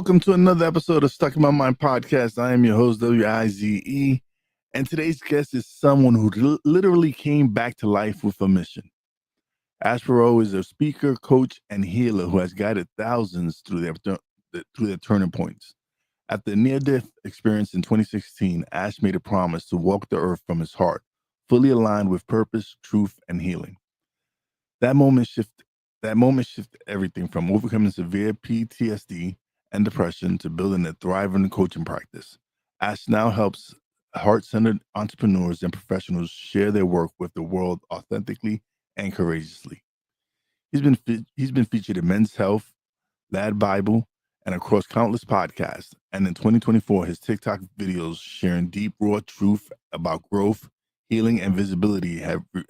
Welcome to another episode of Stuck in My Mind podcast. I am your host, Wize, and today's guest is someone who literally came back to life with a mission. Ash Perrow is a speaker, coach, and healer who has guided thousands through their turning points. After a near-death experience in 2016, Ash made a promise to walk the earth from his heart, fully aligned with purpose, truth, and healing. That moment shifted everything from overcoming severe PTSD and depression to building a thriving coaching practice. Ash now helps heart-centered entrepreneurs and professionals share their work with the world authentically and courageously. He's been featured in Men's Health, Lad Bible, and across countless podcasts. And in 2024, his TikTok videos sharing deep, raw truth about growth, healing, and visibility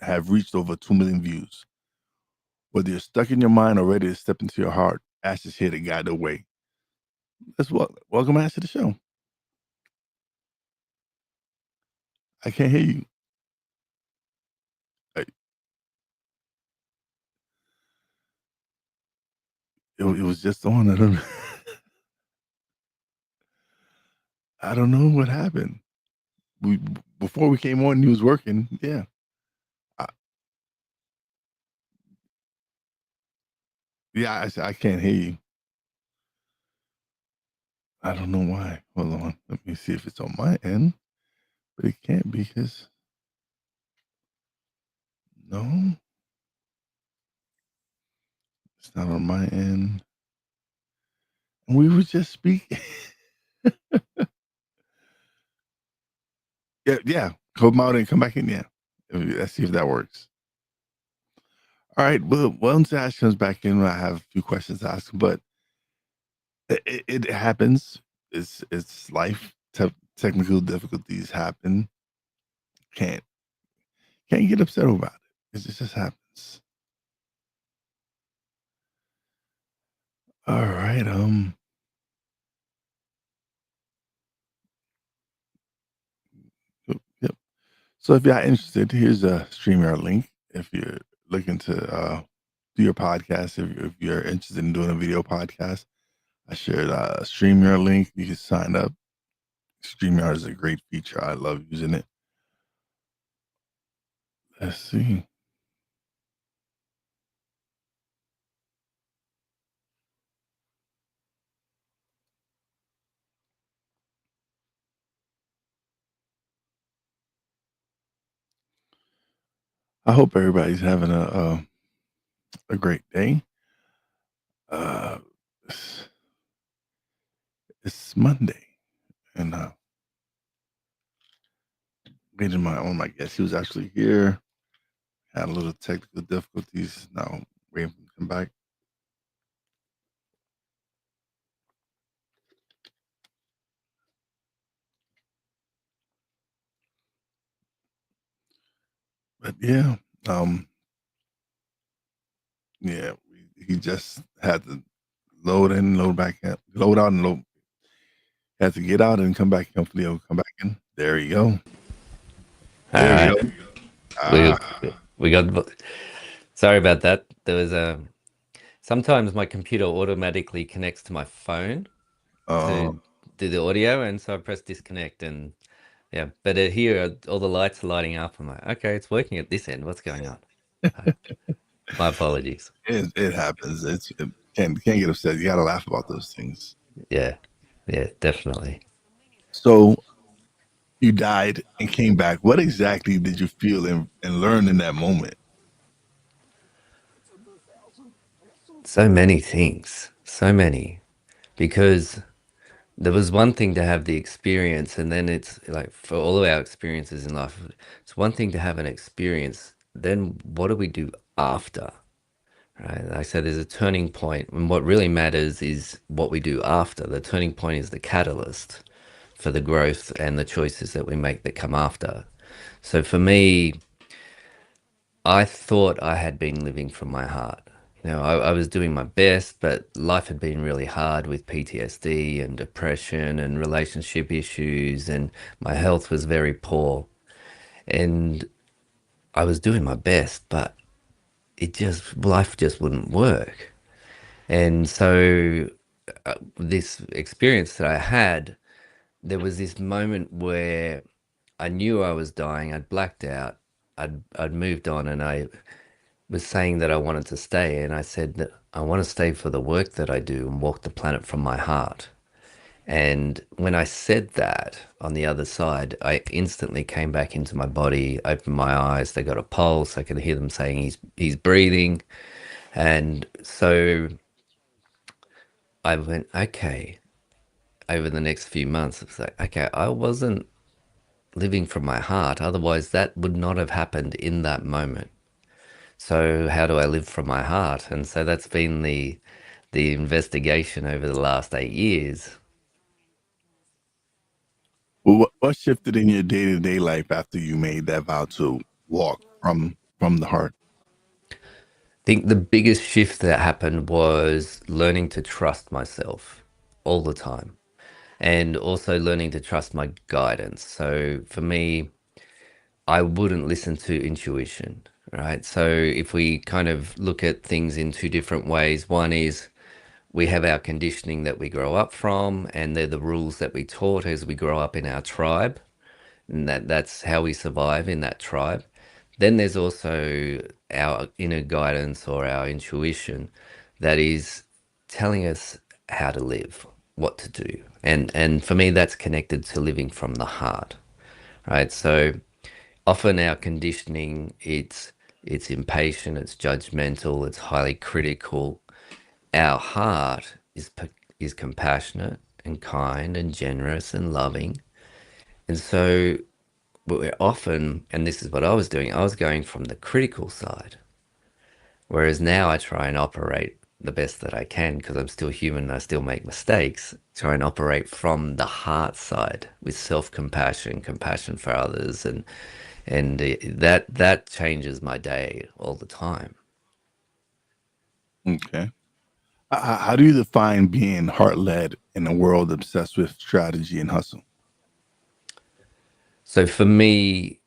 have reached over 2 million views. Whether you're stuck in your mind or ready to step into your heart, Ash is here to guide the way. Let's welcome Ash to the show. I can't hear you. It was just on. I don't know what happened. Before we came on, he was working. Yeah. I can't hear you. I don't know why. Hold on. Let me see if it's on my end. But it can't be because no. It's not on my end. And we were just speaking. Yeah. Come out and come back in. Yeah. Let's see if that works. All right. Well, once Ash comes back in, I have a few questions to ask, but it happens. It's life. Technical difficulties happen. Can't get upset about it. It just happens. All right. Yep. So if you're interested, here's a StreamYard link. If you're looking to do your podcast, if you're interested in doing a video podcast, I shared a StreamYard link. You can sign up. StreamYard is a great feature. I love using it. Let's see. I hope everybody's having a great day. It's Monday, and waiting on my guest. He was actually here. Had a little technical difficulties. Now waiting for him to come back. But yeah, yeah, he just had to load in, load back in, load out and load. Had to get out and come back. Hopefully he'll come back in. There you go. All There you right. go. We got. Sorry about that. There was a. Sometimes my computer automatically connects to my phone Uh, to do the audio, and so I press disconnect, and yeah. But here, all the lights are lighting up. I'm like, okay, it's working at this end. What's going on? My apologies. it happens. Can't get upset. You gotta laugh about those things. Yeah, definitely. So you died and came back. What exactly did you feel and learn in that moment? So many things, so many, because there was one thing to have the experience, and then it's like for all of our experiences in life, it's one thing to have an experience. Then what do we do after? Right? Like I said, there's a turning point, and what really matters is what we do after. The turning point is the catalyst for the growth and the choices that we make that come after. So for me, I thought I had been living from my heart. I was doing my best, but life had been really hard with PTSD and depression and relationship issues, and my health was very poor. And I was doing my best, but life just wouldn't work. And so this experience that I had, there was this moment where I knew I was dying. I'd blacked out. I'd moved on, and I was saying that I wanted to stay, and I said that I want to stay for the work that I do and walk the planet from my heart. And when I said that on the other side, I instantly came back into my body, opened my eyes, they got a pulse, I could hear them saying he's breathing. And so I went, okay, over the next few months, it's like, okay, I wasn't living from my heart. Otherwise, that would not have happened in that moment. So how do I live from my heart? And so that's been the investigation over the last 8 years. Well, what shifted in your day to day life after you made that vow to walk from the heart? I think the biggest shift that happened was learning to trust myself all the time, and also learning to trust my guidance. So for me, I wouldn't listen to intuition, right? So if we kind of look at things in two different ways, one is we have our conditioning that we grow up from, and they're the rules that we taught as we grow up in our tribe, and that's how we survive in that tribe. Then there's also our inner guidance or our intuition that is telling us how to live, what to do. And for me that's connected to living from the heart, right? So often our conditioning, it's impatient, it's judgmental, it's highly critical. Our heart is compassionate and kind and generous and loving. And so we're often, and this is what I was doing, I was going from the critical side, whereas now I try and operate the best that I can because I'm still human and I still make mistakes. Try and operate from the heart side with self-compassion, compassion for others, and that changes my day all the time. Okay. How do you define being heart led in a world obsessed with strategy and hustle? So for me,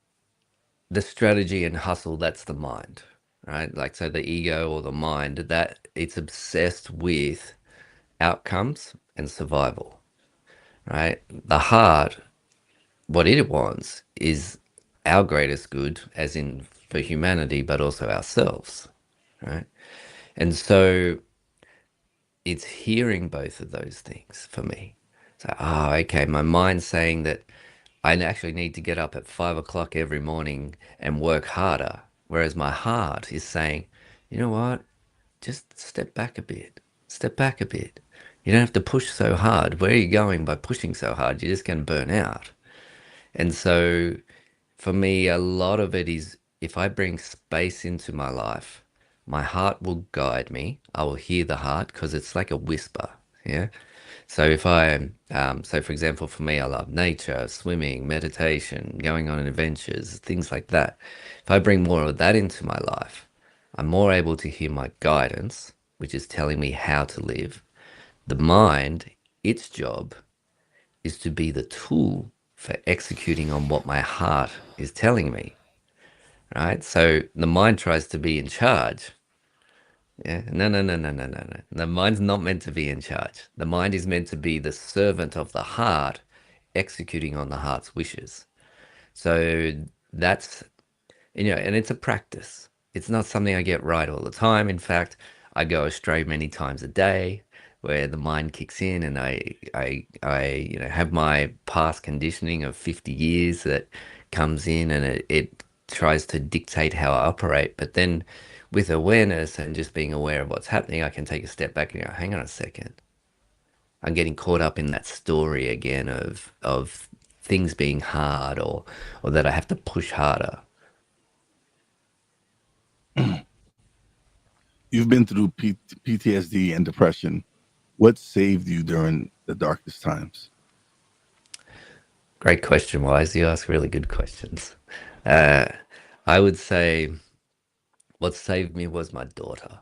the strategy and hustle, that's the mind, right? Like, so the ego or the mind, that it's obsessed with outcomes and survival, right? The heart, what it wants is our greatest good, as in for humanity, but also ourselves, right? And so it's hearing both of those things for me. So, okay, my mind's saying that I actually need to get up at 5 o'clock every morning and work harder. Whereas my heart is saying, you know what? Just step back a bit. Step back a bit. You don't have to push so hard. Where are you going by pushing so hard? You're just going to burn out. And so for me, a lot of it is if I bring space into my life, my heart will guide me. I will hear the heart because it's like a whisper. Yeah. So if I, so for example, for me, I love nature, swimming, meditation, going on adventures, things like that. If I bring more of that into my life, I'm more able to hear my guidance, which is telling me how to live. The mind, its job is to be the tool for executing on what my heart is telling me, right? So the mind tries to be in charge. Yeah, no, no, no, no, no, no, no. The mind's not meant to be in charge. The mind is meant to be the servant of the heart, executing on the heart's wishes. So that's, and it's a practice. It's not something I get right all the time. In fact, I go astray many times a day where the mind kicks in and I have my past conditioning of 50 years that comes in and it tries to dictate how I operate. But then with awareness and just being aware of what's happening, I can take a step back and go, hang on a second. I'm getting caught up in that story again of things being hard or that I have to push harder. You've been through PTSD and depression. What saved you during the darkest times? Great question, Wise. You ask really good questions. Uh, I would say what saved me was my daughter.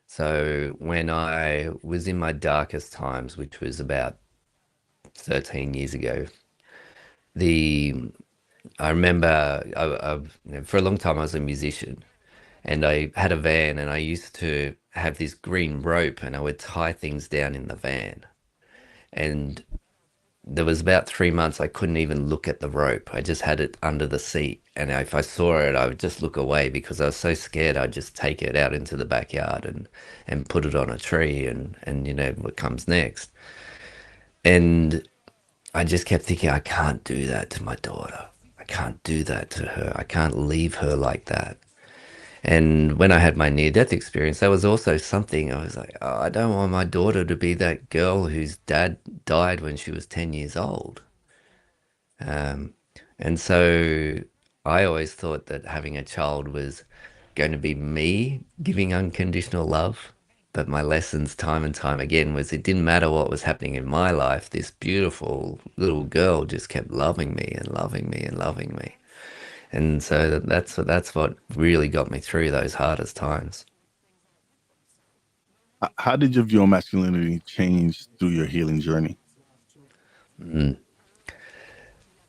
So when I was in my darkest times, which was about 13 years ago, the I remember for a long time I was a musician, and I had a van, and I used to have this green rope and I would tie things down in the van. And there was about 3 months I couldn't even look at the rope. I just had it under the seat. And if I saw it, I would just look away because I was so scared I'd just take it out into the backyard and put it on a tree and you know what comes next. And I just kept thinking, I can't do that to my daughter. I can't do that to her. I can't leave her like that. And when I had my near death experience, that was also something I was like, oh, I don't want my daughter to be that girl whose dad died when she was 10 years old. Um, and so I always thought that having a child was going to be me giving unconditional love. But my lessons, time and time again, was it didn't matter what was happening in my life. This beautiful little girl just kept loving me and loving me and loving me. And so that's what really got me through those hardest times. How did your view on masculinity change through your healing journey? Mm.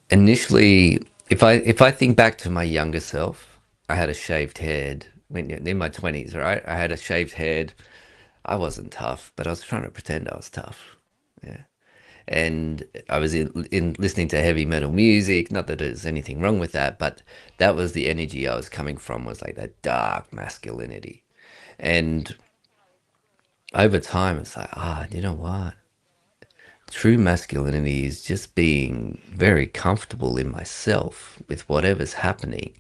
Initially, if I think back to my younger self, I had a shaved head when in my 20s, right? I had a shaved head. I wasn't tough, but I was trying to pretend I was tough. Yeah. And I was in listening to heavy metal music. Not that there's anything wrong with that, but that was the energy I was coming from, was like that dark masculinity. And over time, it's like, you know what? True masculinity is just being very comfortable in myself with whatever's happening.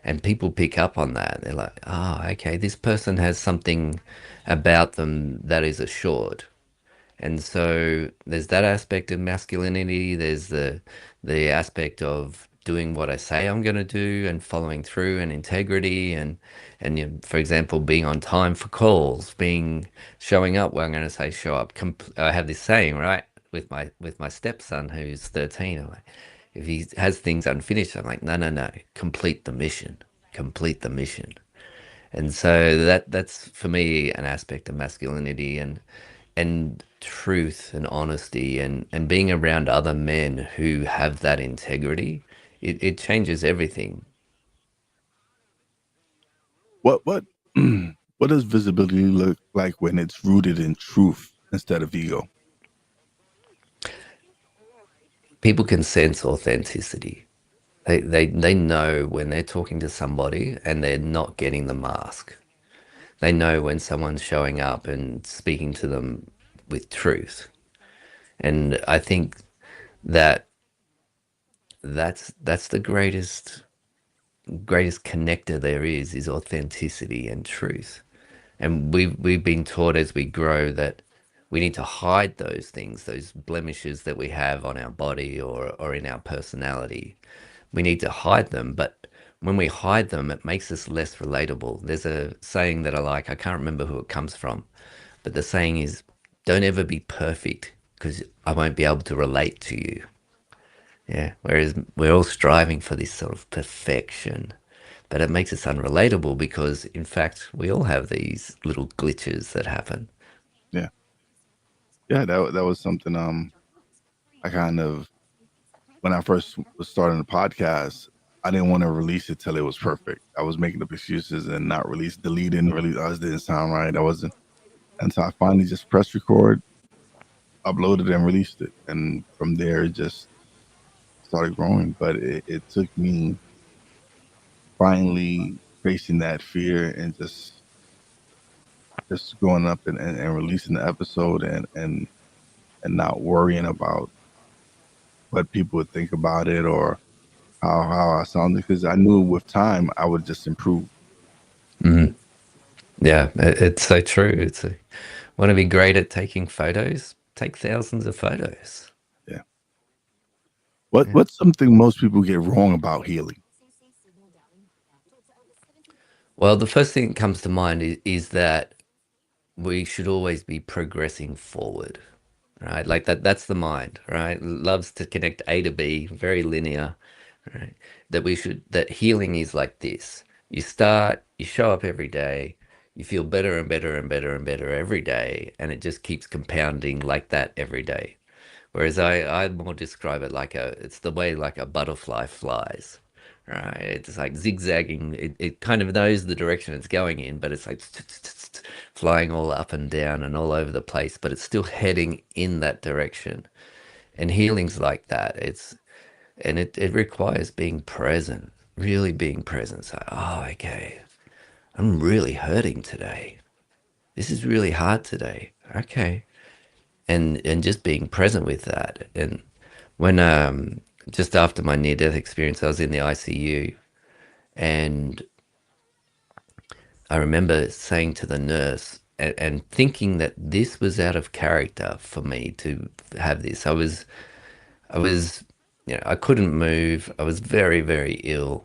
And people pick up on that. They're like, okay, this person has something about them that is assured. And so there's that aspect of masculinity. There's the aspect of doing what I say I'm going to do and following through and integrity and you know, for example, being on time for calls, being showing up where I'm going to say show up. I have this saying, right, with my stepson who's 13. I'm like, if he has things unfinished, I'm like, no, no, no, complete the mission, complete the mission. And so that's for me an aspect of masculinity and truth and honesty and being around other men who have that integrity. It changes everything. What what does visibility look like when it's rooted in truth instead of ego? People can sense authenticity. They know when they're talking to somebody and they're not getting the mask. They know when someone's showing up and speaking to them with truth. And I think that that's the greatest connector there is authenticity and truth. And we've been taught as we grow that we need to hide those things, those blemishes that we have on our body or in our personality. We need to hide them, but when we hide them, it makes us less relatable. There's a saying that I like, I can't remember who it comes from, but the saying is, don't ever be perfect because I won't be able to relate to you. Yeah. Whereas we're all striving for this sort of perfection, but it makes us unrelatable because, in fact, we all have these little glitches that happen. Yeah, yeah, that was something. I kind of when I first was starting the podcast, I didn't want to release it till it was perfect. I was making up excuses and not release, deleting, release. Oh, this didn't sound right. I wasn't until I finally just pressed record, uploaded, and released it, and from there it just started growing. But it took me finally facing that fear and just going up and releasing the episode and not worrying about what people would think about it or how I sounded because I knew with time I would just improve. Mm. Yeah, it's so true. Want to be great at taking photos? Take thousands of photos. Yeah. Yeah. What's something most people get wrong about healing? Well, the first thing that comes to mind is that we should always be progressing forward, right? Like that's the mind, right? Loves to connect A to B, very linear, right? That healing is like this. You start, you show up every day, you feel better and better and better and better every day, and it just keeps compounding like that every day. Whereas I more describe it like it's the way like a butterfly flies, right? It's like zigzagging. It kind of knows the direction it's going in, but it's like flying all up and down and all over the place, but it's still heading in that direction. And healing's like that. It requires being present, really being present. So, oh, okay, I'm really hurting today. This is really hard today. Okay. And just being present with that. And when just after my near death experience, I was in the ICU, and I remember saying to the nurse and thinking that this was out of character for me to have this. I was, I couldn't move. I was very, very ill.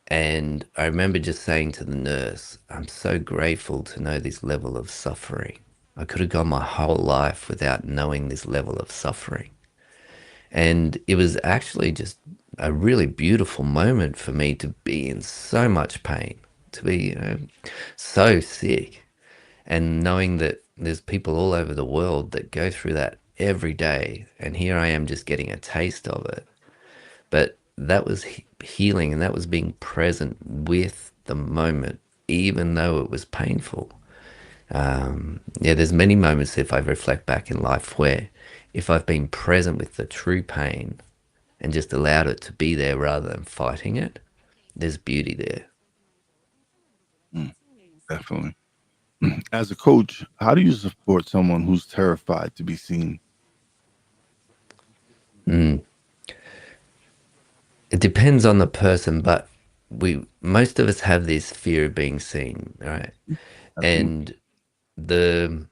And I remember just saying to the nurse, I'm so grateful to know this level of suffering. I could have gone my whole life without knowing this level of suffering. And it was actually just a really beautiful moment for me to be in so much pain, to be, so sick, and knowing that there's people all over the world that go through that every day. And here I am just getting a taste of it. But that was healing, and that was being present with the moment, even though it was painful. Yeah, there's many moments if I reflect back in life where if I've been present with the true pain and just allowed it to be there rather than fighting it, there's beauty there. Mm, definitely. As a coach, how do you support someone who's terrified to be seen? Mm. It depends on the person, but we most of us have this fear of being seen, right? Absolutely. And the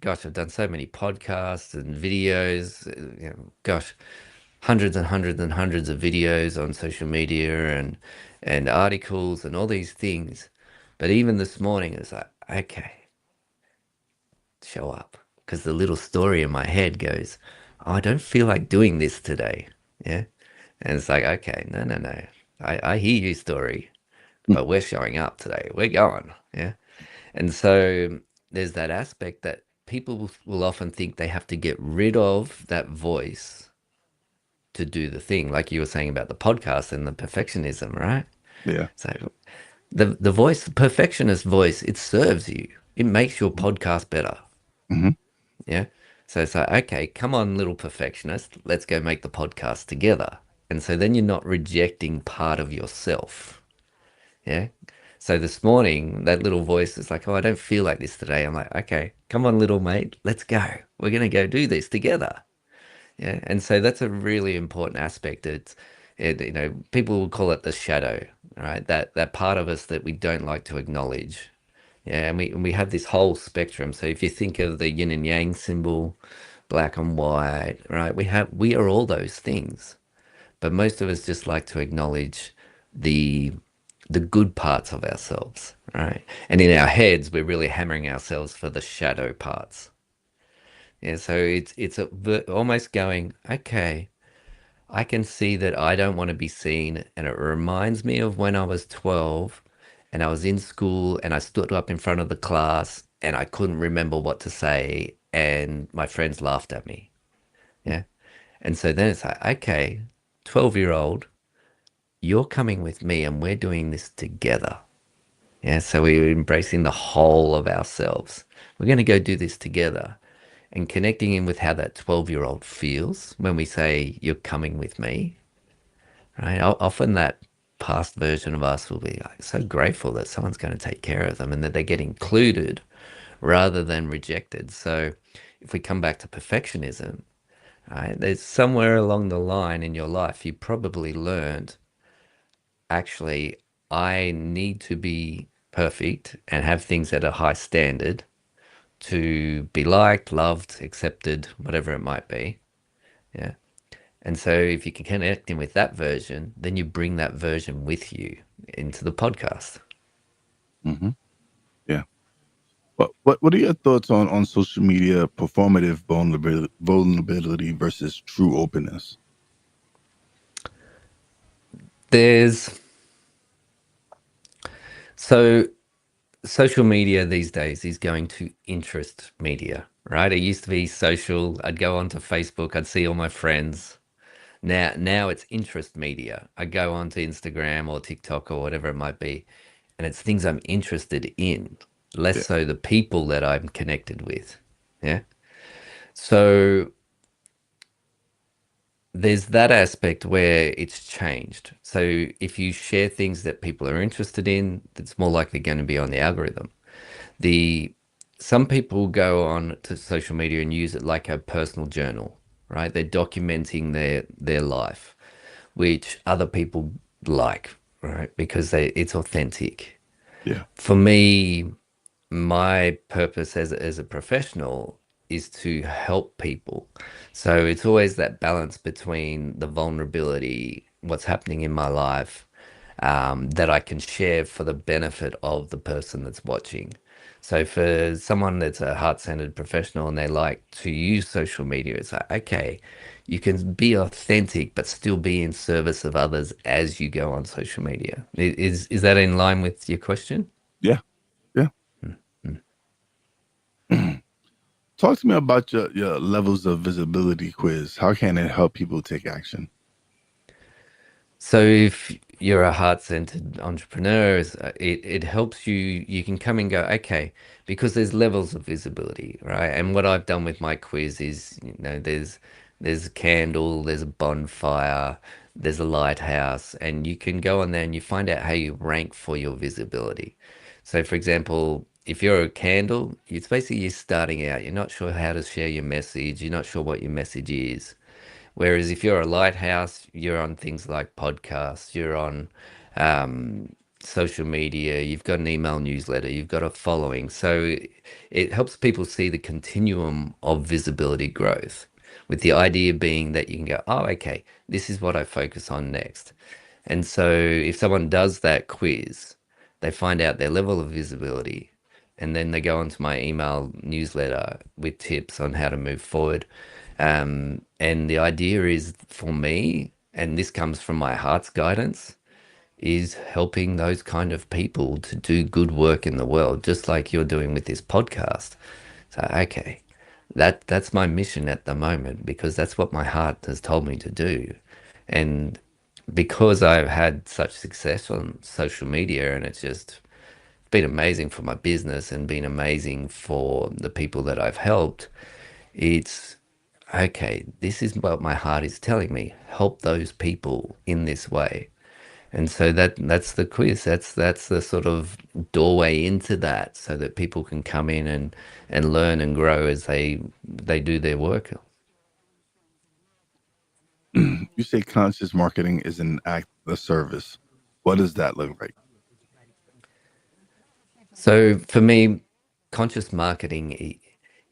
gosh, I've done so many podcasts and videos, gosh, hundreds and hundreds and hundreds of videos on social media and articles and all these things. But even this morning, it's like, okay, show up, because the little story in my head goes, oh, I don't feel like doing this today. Yeah. And it's like, okay, no, no, no. I hear you, story, Mm, but we're showing up today. We're going. Yeah. And so there's that aspect that people will often think they have to get rid of that voice to do the thing, like you were saying about the podcast and the perfectionism, right? yeah. So the voice, the perfectionist voice, it serves you. It makes your podcast better. Hmm. Yeah. So it's like, okay, come on, little perfectionist, let's go make the podcast together. And so then you're not rejecting part of yourself. Yeah. So this morning, that little voice is like, oh, I don't feel like this today. I'm like, okay, come on, little mate, let's go. We're going to go do this together. Yeah. And so that's a really important aspect. People will call it the shadow, right? That part of us that we don't like to acknowledge. Yeah. And we have this whole spectrum. So if you think of the yin and yang symbol, black and white, right? We are all those things, but most of us just like to acknowledge the the good parts of ourselves, right? And in our heads, we're really hammering ourselves for the shadow parts. Yeah, so almost going, okay, I can see that I don't want to be seen, and it reminds me of when I was 12 and I was in school and I stood up in front of the class and I couldn't remember what to say and my friends laughed at me. Yeah. And so then it's like, okay, 12-year-old, you're coming with me and we're doing this together. Yeah, so we're embracing the whole of ourselves. We're going to go do this together and connecting in with how that 12-year-old feels when we say, you're coming with me, right? Often that past version of us will be like so grateful that someone's going to take care of them and that they get included rather than rejected. So if we come back to perfectionism, right, there's somewhere along the line in your life you probably learned, actually, I need to be perfect and have things at a high standard to be liked, loved, accepted, whatever it might be. Yeah. And so if you can connect in with that version, then you bring that version with you into the podcast. Hmm. Yeah. What are your thoughts on social media performative vulnerability versus true openness? There's so social media these days is going to interest media, right? It used to be social. I'd go onto Facebook, I'd see all my friends. Now it's interest media. I go onto Instagram or TikTok or whatever it might be, and it's things I'm interested in, less Yeah. so the people that I'm connected with. Yeah. So there's that aspect where it's changed. So if you share things that people are interested in, it's more likely going to be on the algorithm. The Some people go on to social media and use it like a personal journal, right? They're documenting their life, which other people like, right? Because it's authentic. Yeah. For me, my purpose as a professional is to help people. So it's always that balance between the vulnerability, what's happening in my life, that I can share for the benefit of the person that's watching. So for someone that's a heart-centered professional and they like to use social media, it's like, okay, you can be authentic but still be in service of others as you go on social media. Is that in line with your question? Yeah. Yeah. Mm. Talk to me about your levels of visibility quiz. How can it help people take action? So if you're a heart-centered entrepreneur, it helps you. You can come and go, okay, because there's levels of visibility, right? And what I've done with my quiz is, there's a candle, there's a bonfire, there's a lighthouse, and you can go on there and you find out how you rank for your visibility. So, for example, if you're a candle, it's basically you're starting out. You're not sure how to share your message. You're not sure what your message is. Whereas if you're a lighthouse, you're on things like podcasts, you're on social media, you've got an email newsletter, you've got a following. So it helps people see the continuum of visibility growth, with the idea being that you can go, oh, okay, this is what I focus on next. And so if someone does that quiz, they find out their level of visibility, and then they go onto my email newsletter with tips on how to move forward. And the idea is for me, and this comes from my heart's guidance, is helping those kind of people to do good work in the world, just like you're doing with this podcast. So, okay, that's my mission at the moment because that's what my heart has told me to do. And because I've had such success on social media and it's just been amazing for my business and been amazing for the people that I've helped, it's okay, this is what my heart is telling me. Help those people in this way. And so that's the quiz. That's the sort of doorway into that so that people can come in and learn and grow as they do their work. You say conscious marketing is an act of service. What does that look like? So for me, conscious marketing,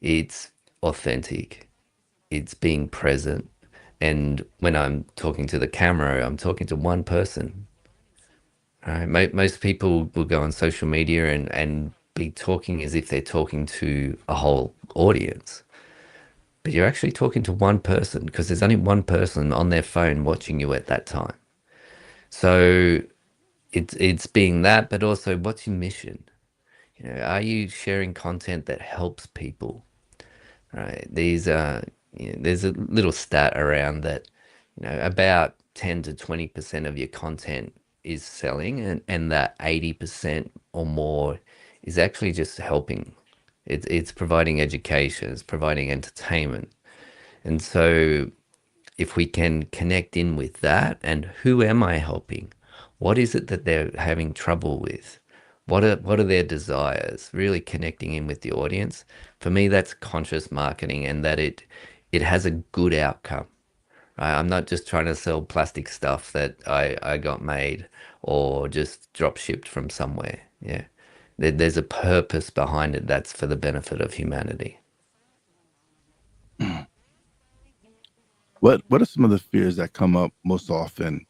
it's authentic. It's being present. And when I'm talking to the camera, I'm talking to one person. Right? Most people will go on social media and be talking as if they're talking to a whole audience. But you're actually talking to one person because there's only one person on their phone watching you at that time. So it's being that, but also what's your mission? Are you sharing content that helps people? Right. There's a little stat around that, about 10 to 20% of your content is selling, and that 80% or more is actually just helping. It's providing education, it's providing entertainment. And so if we can connect in with that, and who am I helping? What is it that they're having trouble with? What are their desires? Really connecting in with the audience. For me, that's conscious marketing, and that it has a good outcome. Right? I'm not just trying to sell plastic stuff that I got made or just drop shipped from somewhere. Yeah. There's a purpose behind it that's for the benefit of humanity. What are some of the fears that come up most often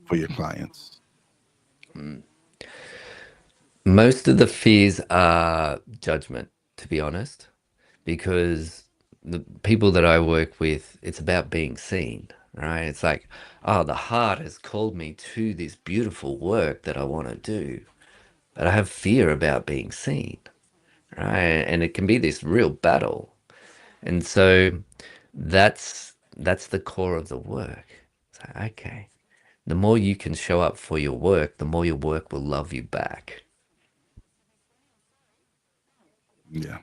for your clients? Mm. Most of the fears are judgment, to be honest, because the people that I work with, it's about being seen, right? It's like, oh, the heart has called me to this beautiful work that I want to do, but I have fear about being seen, right? And it can be this real battle. And so that's the core of the work. So, okay. The more you can show up for your work, the more your work will love you back. Yeah.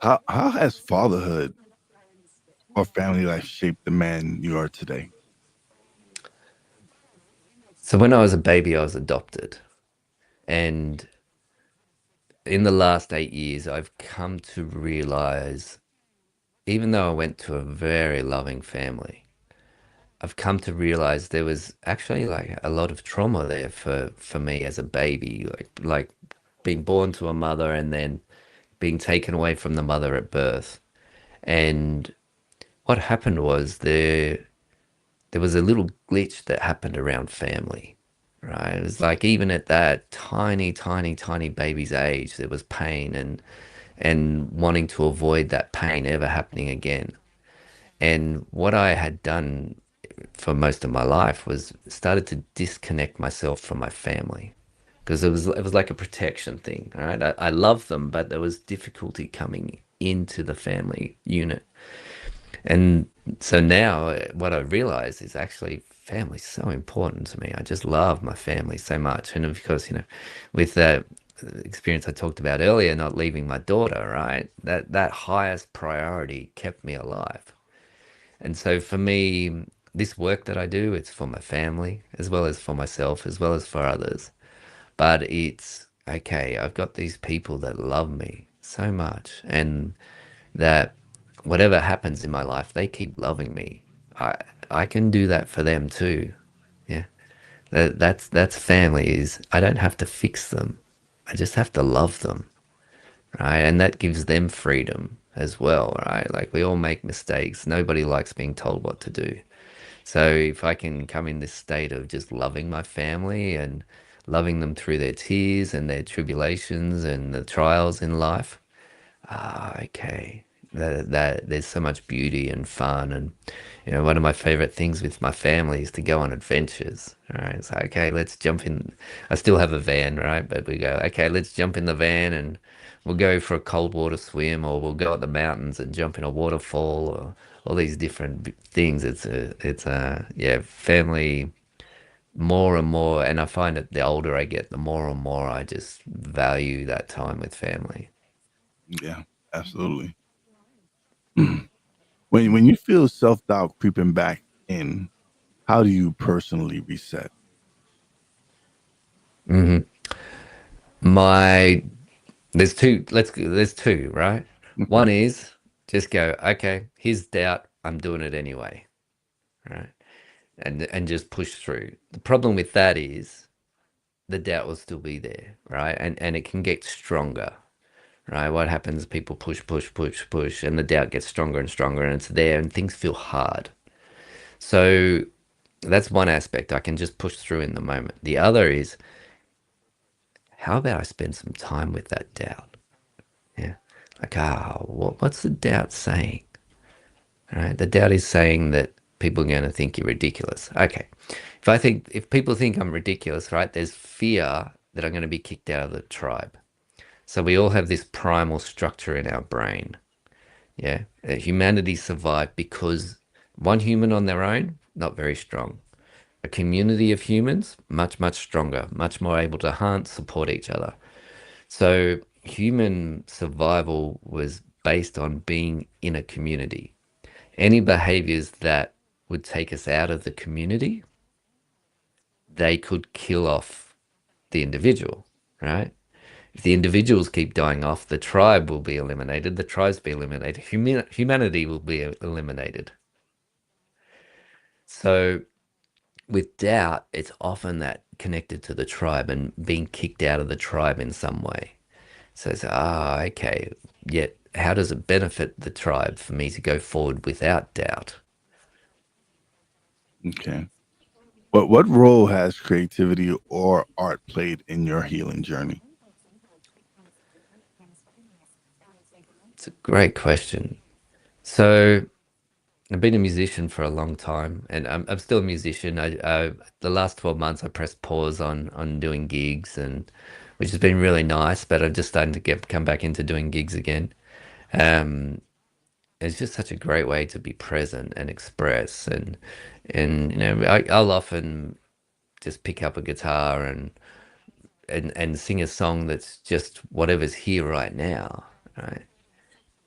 How has fatherhood or family life shaped the man you are today? So when I was a baby, I was adopted. And in the last 8 years, I've come to realize, even though I went to a very loving family, I've come to realize there was actually like a lot of trauma there for me as a baby, like being born to a mother and then being taken away from the mother at birth. And what happened was there was a little glitch that happened around family, right? It was like even at that tiny, tiny, tiny baby's age, there was pain and wanting to avoid that pain ever happening again. And what I had done for most of my life was started to disconnect myself from my family because it was like a protection thing. All right, I love them, but there was difficulty coming into the family unit. And so now what I realize is actually family's so important to me. I just love my family so much. And of course, with that experience I talked about earlier, not leaving my daughter, right? That highest priority kept me alive. And so for me, this work that I do, it's for my family as well as for myself, as well as for others. But it's okay, I've got these people that love me so much and that whatever happens in my life, they keep loving me. I I can do that for them too. Yeah. That's family is I don't have to fix them. I just have to love them, right? And that gives them freedom as well, right? Like we all make mistakes. Nobody likes being told what to do. So if I can come in this state of just loving my family and loving them through their tears and their tribulations and the trials in life, okay. That there's so much beauty and fun, and one of my favorite things with my family is to go on adventures. Right, it's like, okay, let's jump in. I still have a van, right? But we go, okay, let's jump in the van and we'll go for a cold water swim, or we'll go at the mountains and jump in a waterfall, or all these different things. Yeah, family more and more, and I find that the older I get, the more and more I just value that time with family. Yeah, absolutely. When you feel self doubt creeping back in, how do you personally reset? hmm My there's two, right? One is just go, okay, here's doubt, I'm doing it anyway, right? And just push through. The problem with that is the doubt will still be there, right? And it can get stronger, right? What happens, people push, push, push, push, and the doubt gets stronger and stronger, and it's there and things feel hard. So that's one aspect. I can just push through in the moment. The other is, how about I spend some time with that doubt? Yeah. Like, what's the doubt saying? All right. The doubt is saying that people are going to think you're ridiculous. Okay. If people think I'm ridiculous, right, there's fear that I'm going to be kicked out of the tribe. So we all have this primal structure in our brain. Yeah. Humanity survived because one human on their own, not very strong. A community of humans, much, much stronger, much more able to hunt, support each other. So human survival was based on being in a community. Any behaviors that would take us out of the community, they could kill off the individual, right? If the individuals keep dying off, the tribe will be eliminated, the tribes be eliminated, humanity will be eliminated. So with doubt, it's often that connected to the tribe and being kicked out of the tribe in some way. So it's, okay. Yet, how does it benefit the tribe for me to go forward without doubt? Okay. What role has creativity or art played in your healing journey? It's a great question. So, I've been a musician for a long time, and I'm still a musician. The last 12 months, I pressed pause on doing gigs, and which has been really nice. But I'm just starting to come back into doing gigs again. Um, it's just such a great way to be present and express. And I'll often just pick up a guitar and sing a song that's just whatever's here right now, right?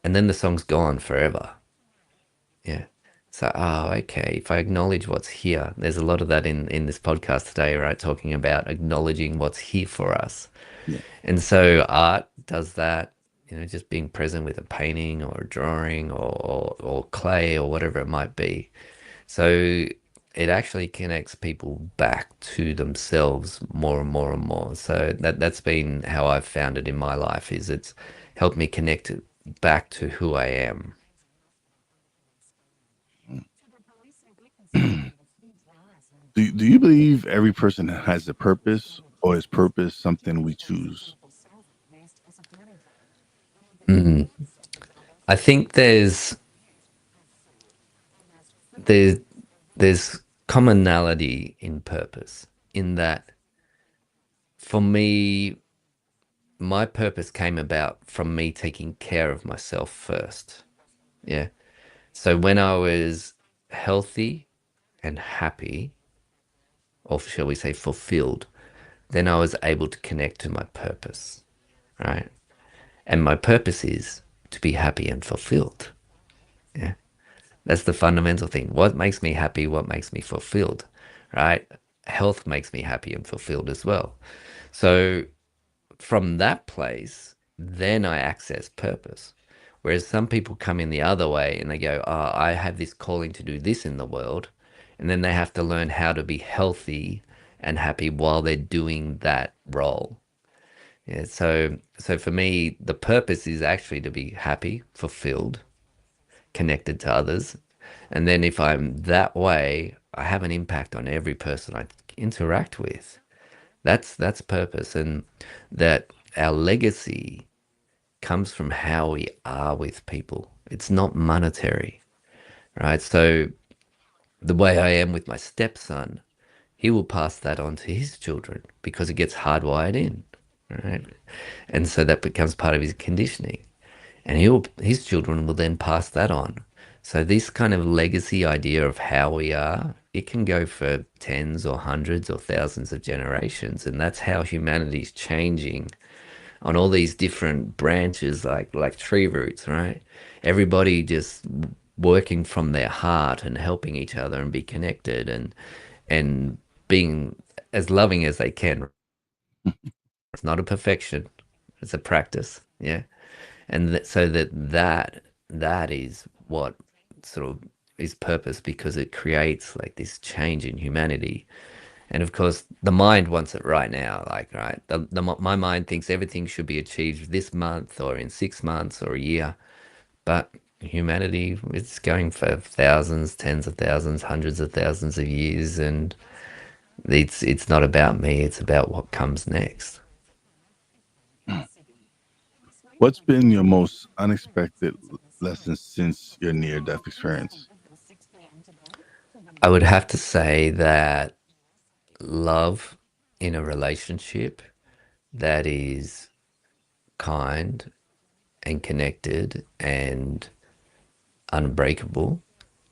And then the song's gone forever. Yeah. So, okay. If I acknowledge what's here, there's a lot of that in this podcast today, right? Talking about acknowledging what's here for us. Yeah. And so art does that, just being present with a painting or a drawing or clay or whatever it might be. So it actually connects people back to themselves more and more and more. So that's been how I've found it in my life, is it's helped me connect back to who I am. Do you believe every person has a purpose, or is purpose something we choose? Mm. I think there's there's commonality in purpose, in that for me, my purpose came about from me taking care of myself first. Yeah. So when I was healthy and happy, or shall we say fulfilled, then I was able to connect to my purpose, right? And my purpose is to be happy and fulfilled. Yeah. That's the fundamental thing. What makes me happy? What makes me fulfilled, right? Health makes me happy and fulfilled as well. So from that place, then I access purpose. Whereas some people come in the other way and they go, oh, I have this calling to do this in the world. And then they have to learn how to be healthy and happy while they're doing that role. Yeah, so for me, the purpose is actually to be happy, fulfilled, connected to others. And then if I'm that way, I have an impact on every person I interact with. That's purpose, and that our legacy comes from how we are with people. It's not monetary, right? So the way I am with my stepson, he will pass that on to his children because it gets hardwired in, right? And so that becomes part of his conditioning. And his children will then pass that on. So this kind of legacy idea of how we are, it can go for tens or hundreds or thousands of generations, and that's how humanity's changing on all these different branches, like tree roots, right? Everybody just working from their heart and helping each other and be connected and being as loving as they can. It's not a perfection; it's a practice. Yeah. And so that is what sort of is purpose, because it creates like this change in humanity. And of course the mind wants it right now, like, right, my mind thinks everything should be achieved this month or in 6 months or a year, but humanity, it's going for thousands, tens of thousands, hundreds of thousands of years, and it's not about me, it's about what comes next. What's been your most unexpected lesson since your near death experience? I would have to say that love in a relationship that is kind and connected and unbreakable,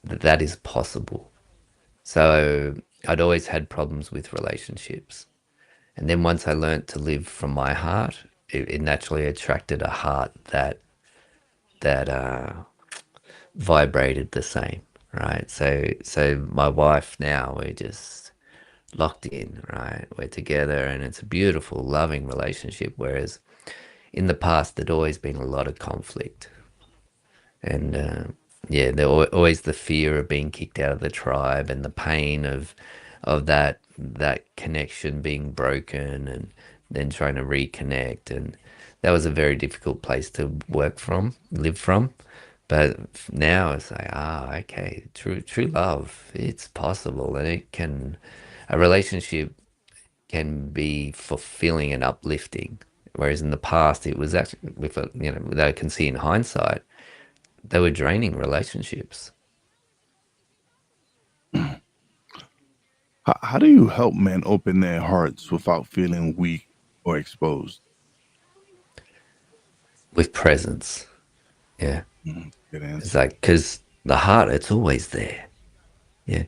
that is possible. So I'd always had problems with relationships. And then once I learnt to live from my heart, it naturally attracted a heart that vibrated the same, right? So my wife now, we're just locked in, right? We're together and it's a beautiful, loving relationship. Whereas in the past, there'd always been a lot of conflict. And yeah, always the fear of being kicked out of the tribe and the pain of that connection being broken and then trying to reconnect. And that was a very difficult place to live from. But now it's like, okay, true love, it's possible, and a relationship can be fulfilling and uplifting. Whereas in the past, it was actually, they can see in hindsight, they were draining relationships. How do you help men open their hearts without feeling weak or exposed? With presence. Yeah. Good It's answer. like, because the heart, it's always there. Yeah.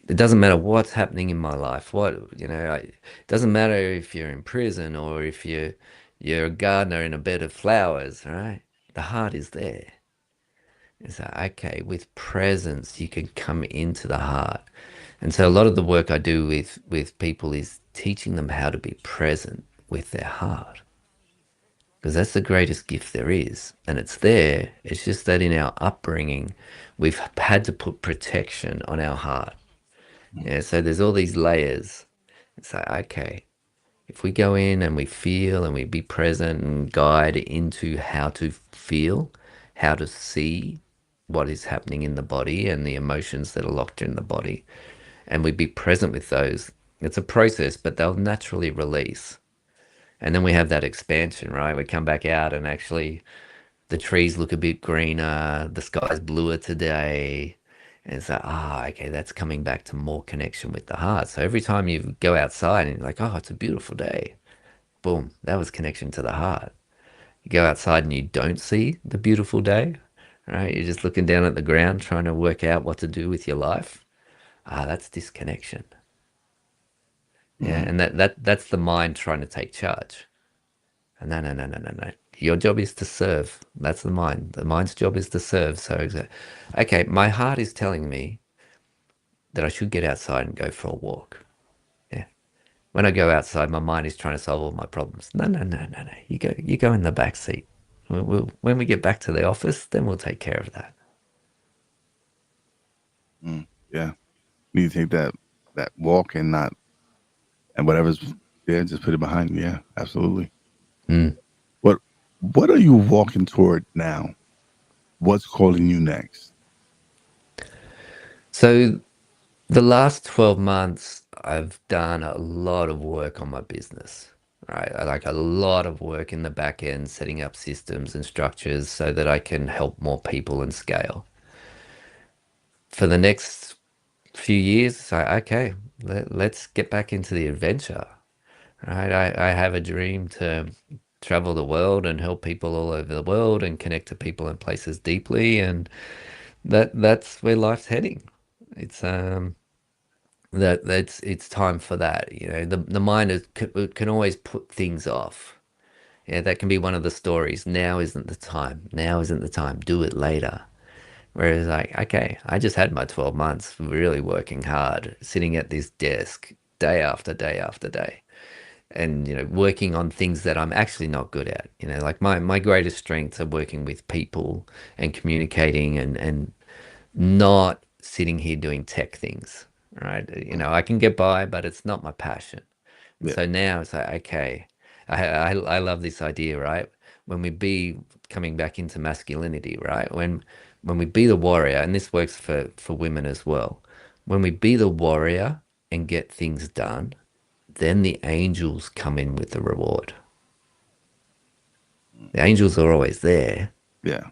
It doesn't matter what's happening in my life. It doesn't matter if you're in prison or if you're a gardener in a bed of flowers, right? The heart is there. It's like, okay, with presence, you can come into the heart. And so a lot of the work I do with people is teaching them how to be present with their heart. Because that's the greatest gift there is. And it's there. It's just that in our upbringing, we've had to put protection on our heart. Yeah, so there's all these layers. It's like, okay, if we go in and we feel and we be present and guide into how to feel, how to see what is happening in the body and the emotions that are locked in the body, and we be present with those, it's a process, but they'll naturally release. And then we have that expansion, right? We come back out and actually the trees look a bit greener, the sky's bluer today. And it's like, okay, that's coming back to more connection with the heart. So every time you go outside and you're like, oh, it's a beautiful day, boom, that was connection to the heart. You go outside and you don't see the beautiful day, right? You're just looking down at the ground trying to work out what to do with your life. That's disconnection. Yeah, Mm-hmm. and that's the mind trying to take charge. And no, no, no, no, no, no. Your job is to serve. That's the mind. The mind's job is to serve. So, okay, my heart is telling me that I should get outside and go for a walk. Yeah. When I go outside, my mind is trying to solve all my problems. No, no, no, no, no. You go in the back seat. When we get back to the office, then we'll take care of that. Yeah. Need to take that walk and not and whatever's there, just put it behind you. Yeah, absolutely. Mm. What what are you walking toward now? What's calling you next? So the last 12 months, I've done a lot of work on my business, right? I like a lot of work in the back end, setting up systems and structures so that I can help more people and scale. For the next few years, so, okay, let's get back into the adventure, right? I have a dream to travel the world and help people all over the world and connect to people and places deeply, and that's where life's heading. It's that's it's time for that. The mind can always put things off. Yeah, that can be one of the stories. Now isn't the time. Now isn't the time. Do it later. Whereas, like, okay, I just had my 12 months really working hard, sitting at this desk day after day after day, and working on things that I'm actually not good at. Like my greatest strengths are working with people and communicating and not sitting here doing tech things, right? I can get by, but it's not my passion. And Yeah. so now it's like, okay, I love this idea, right? When we be coming back into masculinity, right? When we be the warrior, and this works for women as well. When we be the warrior and get things done, then the angels come in with the reward. The angels are always there, Yeah.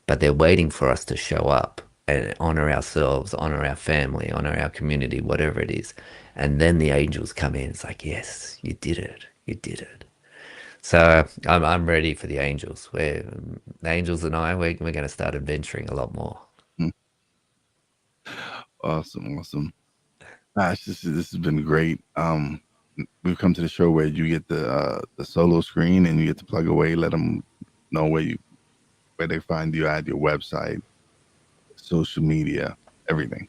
but they're waiting for us to show up and honor ourselves, honor our family, honor our community, whatever it is. And then the angels come in. It's like, yes, you did it. You did it. So I'm ready for the angels. The angels and we're going to start adventuring a lot more. Mm. Awesome. Awesome. Gosh, this has been great. We've come to the show where you get the solo screen and you get to plug away, let them know where they find you at your website, social media, everything.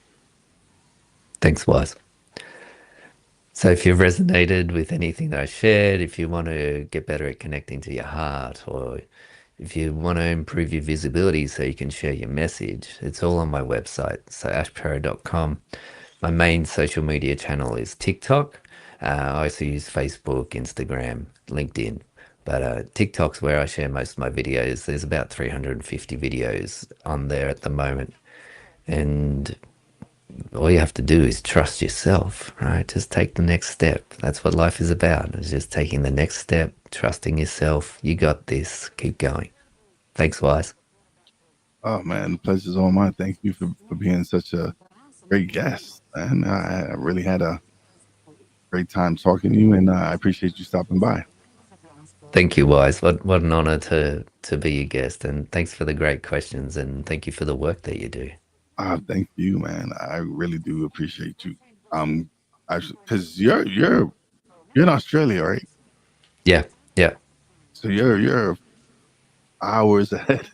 Thanks, Wise. So if you've resonated with anything that I shared, if you want to get better at connecting to your heart, or if you want to improve your visibility so you can share your message, it's all on my website, so ashperrow.com. My main social media channel is TikTok. I also use Facebook, Instagram, LinkedIn. But TikTok's where I share most of my videos. There's about 350 videos on there at the moment. And all you have to do is trust yourself, right? Just take the next step. That's what life is about. It's just taking the next step, trusting yourself. You got this. Keep going. Thanks, Wise. Oh man, the pleasure's all mine. Thank you for being such a great guest. And I really had a great time talking to you, and I appreciate you stopping by. Thank you, Wise. What an honor to be your guest, and thanks for the great questions, and thank you for the work that you do. Thank you, man. I really do appreciate you. Um, because you're in Australia, right? Yeah, yeah, So you're hours ahead.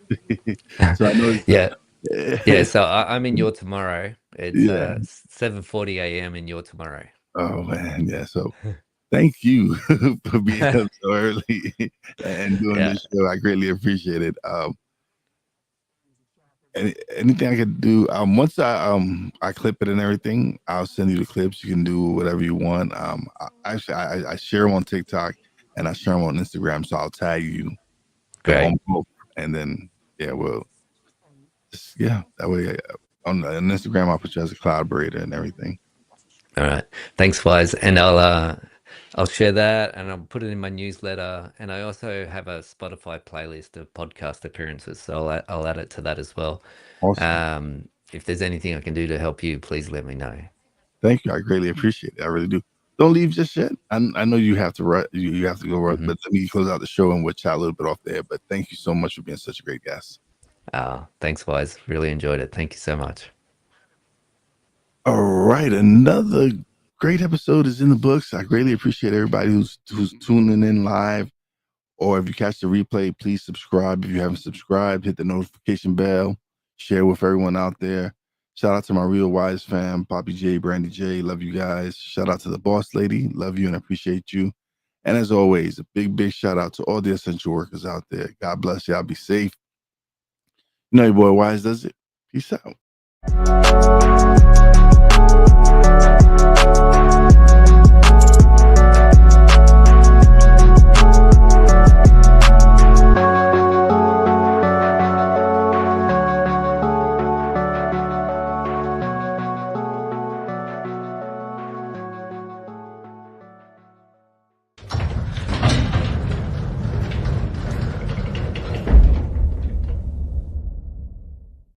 So I know yeah, yeah. it's So I'm in your tomorrow. It's yeah. 7:40 a.m. in your tomorrow. Oh man, yeah. So thank you for being up so early and doing Yeah, this show. I greatly appreciate it. Anything I could do. Once I clip it and everything, I'll send you the clips. You can do whatever you want. I share them on TikTok and I share them on Instagram. So I'll tag you great. on both, and then yeah, well, yeah, that way on Instagram I'll put you as a collaborator and everything. All right. Thanks, Wise. And I'll share that and I'll put it in my newsletter. And I also have a Spotify playlist of podcast appearances, so I'll add it to that as well. Awesome. If there's anything I can do to help you, please let me know. Thank you. I greatly appreciate it. I really do. Don't leave just yet. I know you have to you have to go, Hmm. but let me close out the show and we'll chat a little bit off there. But thank you so much for being such a great guest. Thanks, Wise. Really enjoyed it. Thank you so much. All right, another great episode is in the books. I greatly appreciate everybody who's tuning in live, or if you catch the replay, please subscribe. If you haven't subscribed, hit the notification bell, share with everyone out there. Shout out to my real Wize fam, Poppy J, Brandy J. Love you guys. Shout out to the boss lady. Love you and appreciate you. And as always, a big shout out to all the essential workers out there. God bless y'all. Be safe. You know your boy Wize does it. Peace out.